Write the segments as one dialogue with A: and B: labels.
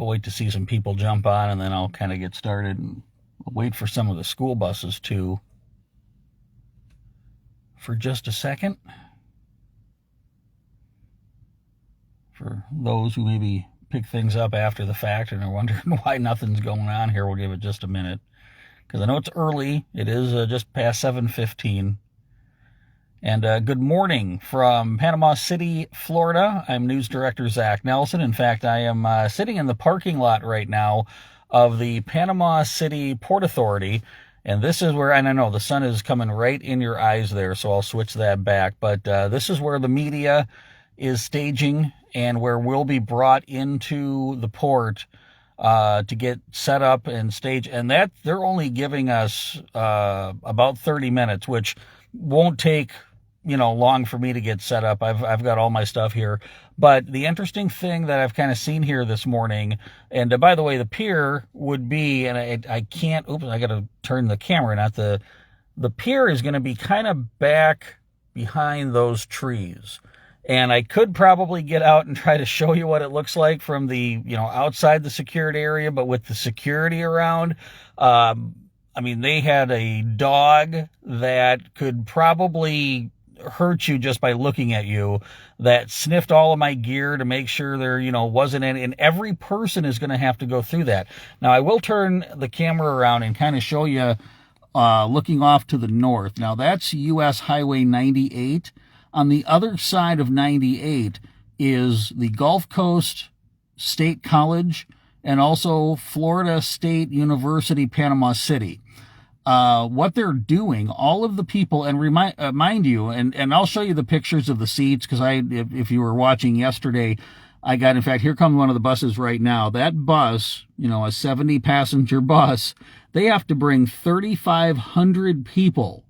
A: we'll wait to see some people jump on, and then I'll kind of get started and wait for some of the school buses too. For just a second. For those who maybe pick things up after the fact and are wondering why nothing's going on here, we'll give it just a minute. Because I know it's early. It is just past 7:15. And good morning from Panama City, Florida. I'm News Director Zach Nelson. In fact, I am sitting in the parking lot right now of the Panama City Port Authority. And this is where, and I know the sun is coming right in your eyes there, so I'll switch that back. But this is where the media is staging and where we'll be brought into the port to get set up and stage. And that they're only giving us about 30 minutes, which won't take long for me to get set up. I've got all my stuff here. But the interesting thing that I've kind of seen here this morning, and by the way, the pier would be, and I can't, I got to turn the camera, not the pier is going to be kind of back behind those trees. And I could probably get out and try to show you what it looks like from the, outside the secured area, but with the security around, they had a dog that could probably hurt you just by looking at you, that sniffed all of my gear to make sure there, wasn't any, and every person is going to have to go through that. Now, I will turn the camera around and kind of show you, looking off to the north. Now, that's US Highway 98. On the other side of 98 is the Gulf Coast State College and also Florida State University, Panama City. What they're doing, all of the people, and mind you, and I'll show you the pictures of the seats, because if you were watching yesterday, in fact, here comes one of the buses right now. That bus, a 70 passenger bus, they have to bring 3,500 people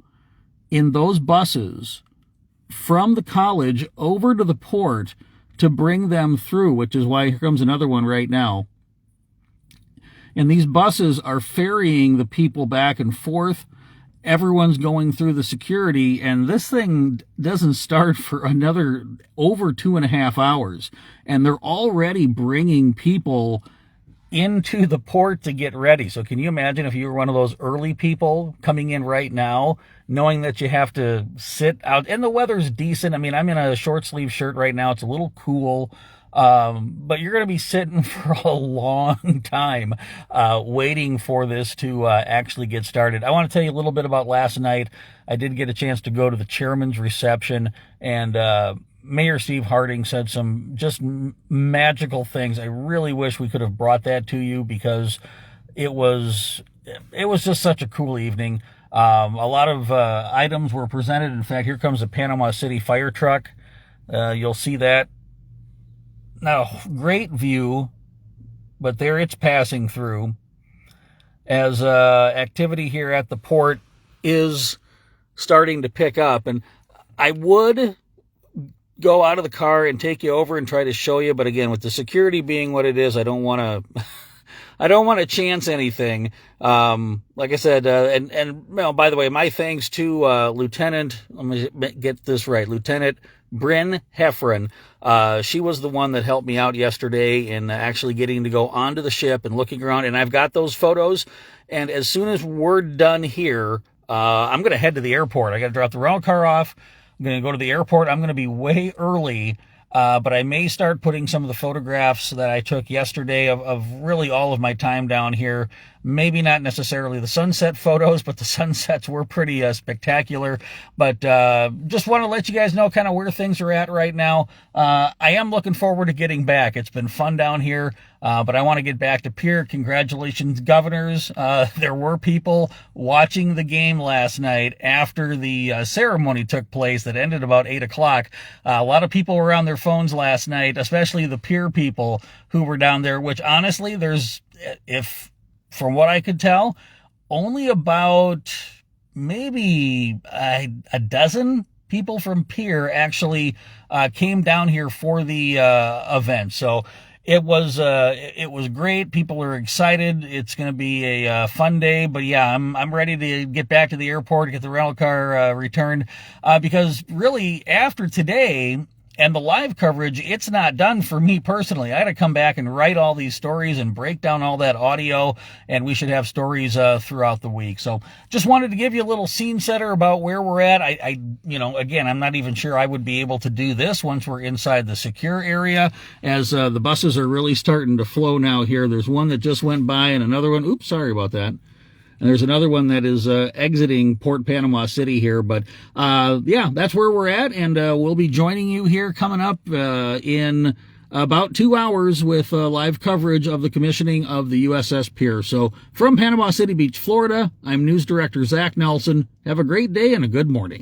A: in those buses from the college over to the port to bring them through, which is why here comes another one right now. And these buses are ferrying the people back and forth. Everyone's going through the security, and this thing doesn't start for another over 2.5 hours. And they're already bringing people into the port to get ready. So can you imagine if you were one of those early people coming in right now, knowing that you have to sit out, and the weather's decent. I'm in a short sleeve shirt right now. It's a little cool. But you're going to be sitting for a long time, waiting for this to, actually get started. I want to tell you a little bit about last night. I did get a chance to go to the chairman's reception, and, Mayor Steve Harding said some just magical things. I really wish we could have brought that to you, because it was just such a cool evening. A lot of, items were presented. In fact, here comes a Panama City fire truck. You'll see that. Not a great view, but there it's passing through, as activity here at the port is starting to pick up. And I would go out of the car and take you over and try to show you, but again, with the security being what it is, I don't want to chance anything. Like I said, by the way, my thanks to Lieutenant, let me get this right, Lieutenant Bryn Heffron. She was the one that helped me out yesterday in actually getting to go onto the ship and looking around, and I've got those photos. And as soon as we're done here, I'm going to head to the airport. I got to drop the rental car off. I'm going to go to the airport. I'm going to be way early, but I may start putting some of the photographs that I took yesterday of really all of my time down here. Maybe not necessarily the sunset photos, but the sunsets were pretty spectacular. But just want to let you guys know kind of where things are at right now. I am looking forward to getting back. It's been fun down here, but I want to get back to Pierre. Congratulations, governors. There were people watching the game last night after the ceremony took place that ended about 8 o'clock. A lot of people were on their phones last night, especially the Pierre people who were down there, which honestly, from what I could tell, only about maybe a dozen people from Pierre actually came down here for the event. So it was great. People are excited. It's going to be a fun day. But yeah, I'm ready to get back to the airport, get the rental car returned, because really after today, And the live coverage, it's not done for me personally. I got to come back and write all these stories and break down all that audio, and we should have stories throughout the week. So just wanted to give you a little scene setter about where we're at. Again, I'm not even sure I would be able to do this once we're inside the secure area, as the buses are really starting to flow now here. There's one that just went by and another one. Oops, sorry about that. And there's another one that is exiting Port Panama City here. But, yeah, that's where we're at. And we'll be joining you here coming up in about 2 hours with live coverage of the commissioning of the USS Pierre. So from Panama City Beach, Florida, I'm News Director Zach Nelson. Have a great day and a good morning.